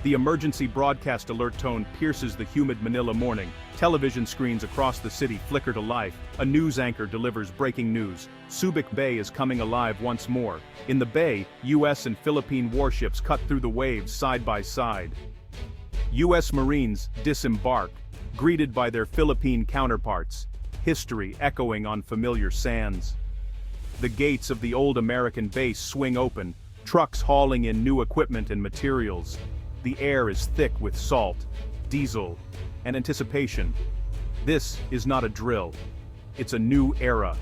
The emergency broadcast alert tone pierces the humid Manila morning. Television screens across the city flicker to life. A news anchor delivers breaking news. Subic Bay is coming alive once more. In the bay, U.S. and Philippine warships cut through the waves side by side. U.S. Marines disembark, greeted by their Philippine counterparts. History echoing on familiar sands. The gates of the old American base swing open, trucks hauling in new equipment and materials. The air is thick with salt, diesel, and anticipation. This is not a drill. It's a new era.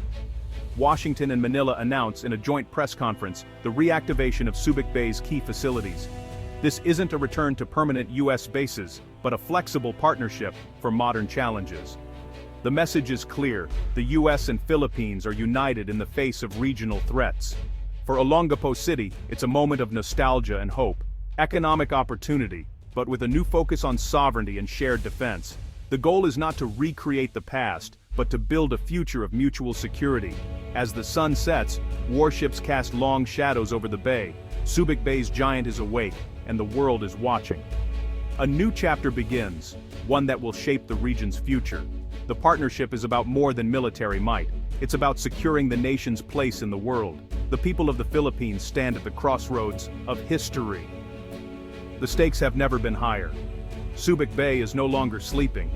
Washington and Manila announce in a joint press conference the reactivation of Subic Bay's key facilities. This isn't a return to permanent U.S. bases, but a flexible partnership for modern challenges. The message is clear: the U.S. and Philippines are united in the face of regional threats. For Olongapo City, it's a moment of nostalgia and hope. Economic opportunity, but with a new focus on sovereignty and shared defense. The goal is not to recreate the past, but to build a future of mutual security. As the sun sets, warships cast long shadows over the bay. Subic Bay's giant is awake, and the world is watching. A new chapter begins, one that will shape the region's future. The partnership is about more than military might. It's about securing the nation's place in the world. The people of the Philippines stand at the crossroads of history. The stakes have never been higher. Subic Bay is no longer sleeping.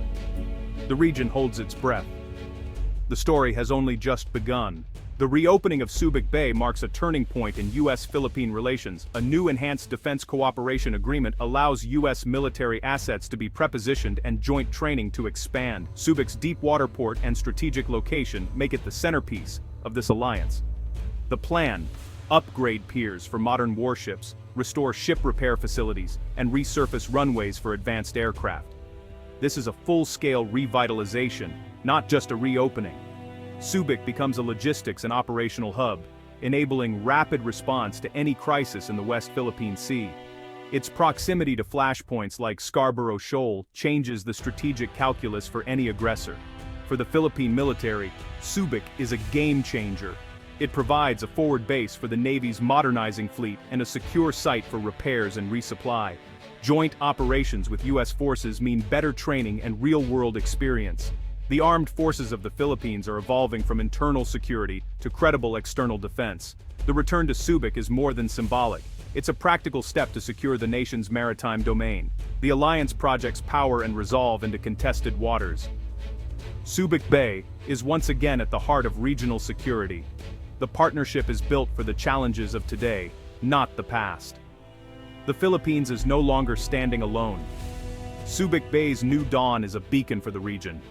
The region holds its breath. The story has only just begun. The reopening of Subic Bay marks a turning point in U.S.-Philippine relations. A new enhanced defense cooperation agreement allows U.S. military assets to be prepositioned and joint training to expand. Subic's deep water port and strategic location make it the centerpiece of this alliance. The plan: upgrade piers for modern warships, restore ship repair facilities, and resurface runways for advanced aircraft. This is a full-scale revitalization, not just a reopening. Subic becomes a logistics and operational hub, enabling rapid response to any crisis in the West Philippine Sea. Its proximity to flashpoints like Scarborough Shoal changes the strategic calculus for any aggressor. For the Philippine military, Subic is a game-changer. It provides a forward base for the Navy's modernizing fleet and a secure site for repairs and resupply. Joint operations with U.S. forces mean better training and real-world experience. The armed forces of the Philippines are evolving from internal security to credible external defense. The return to Subic is more than symbolic. It's a practical step to secure the nation's maritime domain. The alliance projects power and resolve into contested waters. Subic Bay is once again at the heart of regional security. The partnership is built for the challenges of today, not the past. The Philippines is no longer standing alone. Subic Bay's new dawn is a beacon for the region.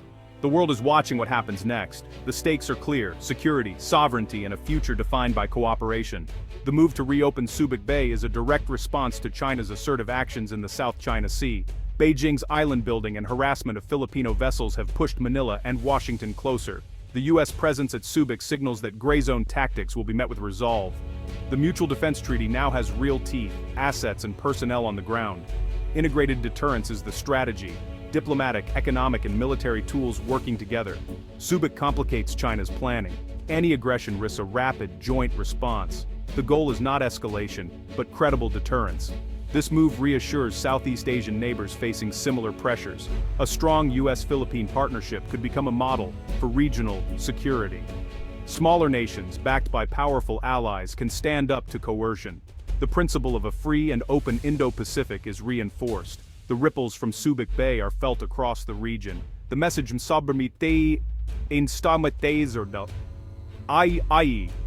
The world is watching what happens next. The stakes are clear: security, sovereignty, and a future defined by cooperation. The move to reopen Subic Bay is a direct response to China's assertive actions in the South China Sea. Beijing's island building and harassment of Filipino vessels have pushed Manila and Washington closer. The U.S. presence at Subic signals that gray zone tactics will be met with resolve. The Mutual Defense Treaty now has real teeth, assets, and personnel on the ground. Integrated deterrence is the strategy: diplomatic, economic, and military tools working together. Subic complicates China's planning. Any aggression risks a rapid, joint response. The goal is not escalation, but credible deterrence. This move reassures Southeast Asian neighbors facing similar pressures. A strong U.S.-Philippine partnership could become a model for regional security. Smaller nations, backed by powerful allies, can stand up to coercion. The principle of a free and open Indo-Pacific is reinforced. The ripples from Subic Bay are felt across the region. The message sovereignty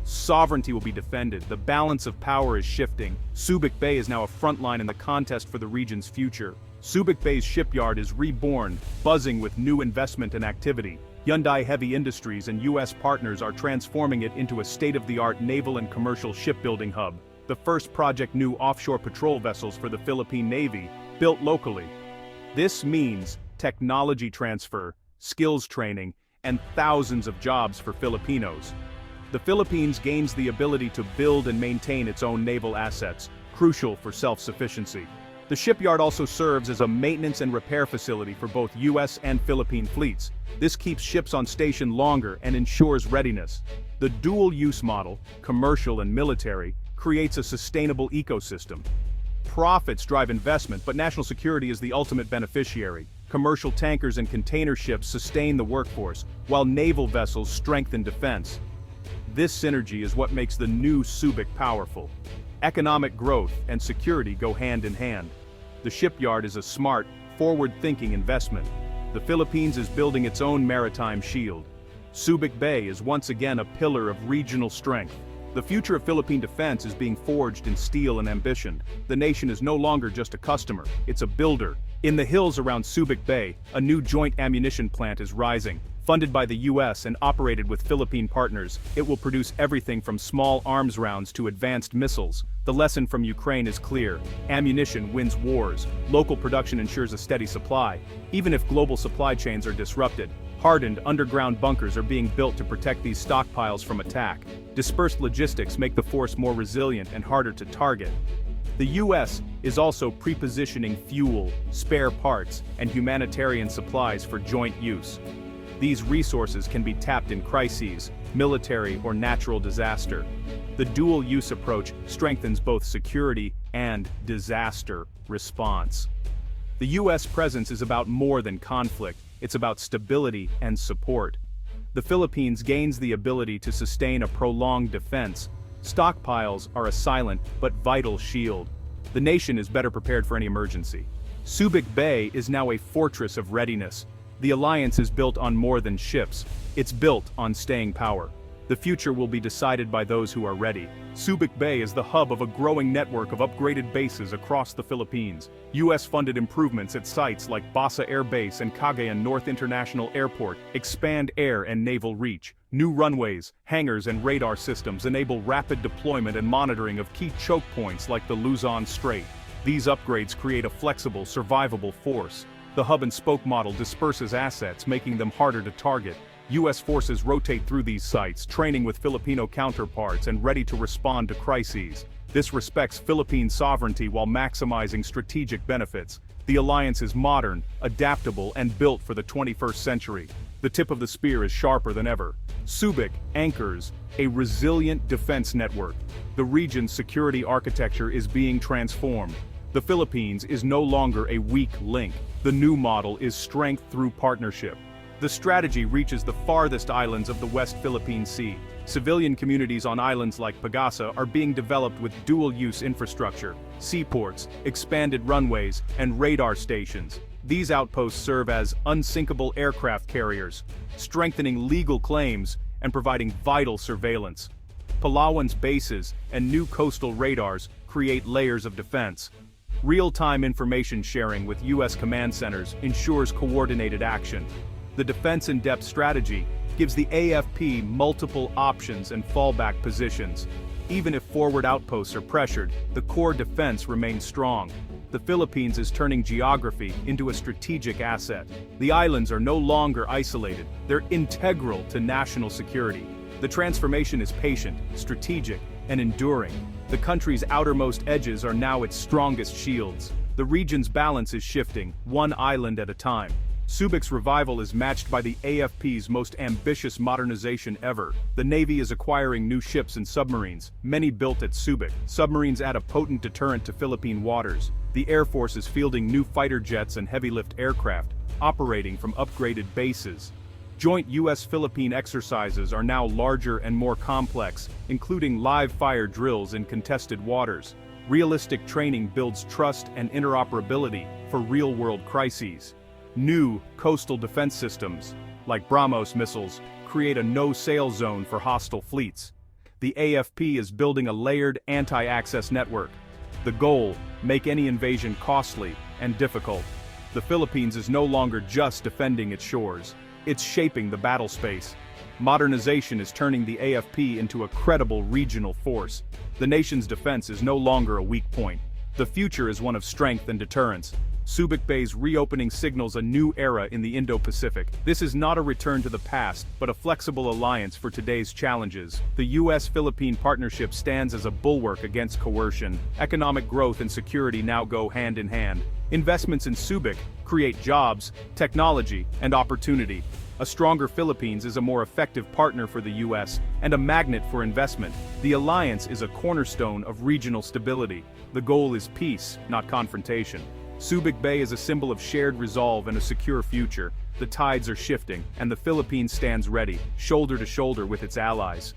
sovereignty will be defended. The balance of power is shifting. Subic Bay is now a front line in the contest for the region's future. Subic Bay's shipyard is reborn, buzzing with new investment and activity. Hyundai Heavy Industries and U.S. partners are transforming it into a state-of-the-art naval and commercial shipbuilding hub. The first Project New offshore patrol vessels for the Philippine Navy, built locally. This means technology transfer, skills training, and thousands of jobs for Filipinos. The Philippines gains the ability to build and maintain its own naval assets, crucial for self-sufficiency. The shipyard also serves as a maintenance and repair facility for both U.S. and Philippine fleets. This keeps ships on station longer and ensures readiness. The dual-use model, commercial and military, creates a sustainable ecosystem. Profits drive investment, but national security is the ultimate beneficiary. Commercial tankers and container ships sustain the workforce, while naval vessels strengthen defense. This synergy is what makes the new Subic powerful. Economic growth and security go hand in hand. The shipyard is a smart, forward-thinking investment. The Philippines is building its own maritime shield. Subic Bay is once again a pillar of regional strength. The future of Philippine defense is being forged in steel and ambition. The nation is no longer just a customer, it's a builder. In the hills around Subic Bay, a new joint ammunition plant is rising. Funded by the US and operated with Philippine partners, it will produce everything from small arms rounds to advanced missiles. The lesson from Ukraine is clear. Ammunition wins wars. Local production ensures a steady supply. Even if global supply chains are disrupted, hardened underground bunkers are being built to protect these stockpiles from attack. Dispersed logistics make the force more resilient and harder to target. The US is also pre-positioning fuel, spare parts, and humanitarian supplies for joint use. These resources can be tapped in crises, military or natural disaster. The dual-use approach strengthens both security and disaster response. The US presence is about more than conflict, it's about stability and support. The Philippines gains the ability to sustain a prolonged defense. Stockpiles are a silent but vital shield. The nation is better prepared for any emergency. Subic Bay is now a fortress of readiness. The alliance is built on more than ships, it's built on staying power. The future will be decided by those who are ready. Subic Bay is the hub of a growing network of upgraded bases across the Philippines. US-funded improvements at sites like Basa Air Base and Cagayan North International Airport expand air and naval reach. New runways, hangars and radar systems enable rapid deployment and monitoring of key choke points like the Luzon Strait. These upgrades create a flexible, survivable force. The hub-and-spoke model disperses assets, making them harder to target. US forces rotate through these sites, training with Filipino counterparts and ready to respond to crises. This respects Philippine sovereignty while maximizing strategic benefits. The alliance is modern, adaptable, and built for the 21st century. The tip of the spear is sharper than ever. Subic anchors a resilient defense network. The region's security architecture is being transformed. The Philippines is no longer a weak link. The new model is strength through partnership. The strategy reaches the farthest islands of the West Philippine Sea. Civilian communities on islands like Pagasa are being developed with dual-use infrastructure, seaports, expanded runways, and radar stations. These outposts serve as unsinkable aircraft carriers, strengthening legal claims and providing vital surveillance. Palawan's bases and new coastal radars create layers of defense. Real-time information sharing with US command centers ensures coordinated action. The defense in-depth strategy gives the AFP multiple options and fallback positions. Even if forward outposts are pressured, the core defense remains strong. The Philippines is turning geography into a strategic asset. The islands are no longer isolated, they're integral to national security. The transformation is patient, strategic, and enduring. The country's outermost edges are now its strongest shields. The region's balance is shifting, one island at a time. Subic's revival is matched by the AFP's most ambitious modernization ever. The Navy is acquiring new ships and submarines, many built at Subic. Submarines add a potent deterrent to Philippine waters. The Air Force is fielding new fighter jets and heavy-lift aircraft, operating from upgraded bases. Joint US-Philippine exercises are now larger and more complex, including live-fire drills in contested waters. Realistic training builds trust and interoperability for real-world crises. New coastal defense systems, like BrahMos missiles, create a no-sail zone for hostile fleets. The AFP is building a layered anti-access network. The goal: make any invasion costly and difficult. The Philippines is no longer just defending its shores. It's shaping the battle space. Modernization is turning the AFP into a credible regional force. The nation's defense is no longer a weak point. The future is one of strength and deterrence. Subic Bay's reopening signals a new era in the Indo-Pacific. This is not a return to the past, but a flexible alliance for today's challenges. The US-Philippine partnership stands as a bulwark against coercion. Economic growth and security now go hand in hand. Investments in Subic create jobs, technology, and opportunity. A stronger Philippines is a more effective partner for the US and a magnet for investment. The alliance is a cornerstone of regional stability. The goal is peace, not confrontation. Subic Bay is a symbol of shared resolve and a secure future. The tides are shifting, and the Philippines stands ready, shoulder to shoulder with its allies.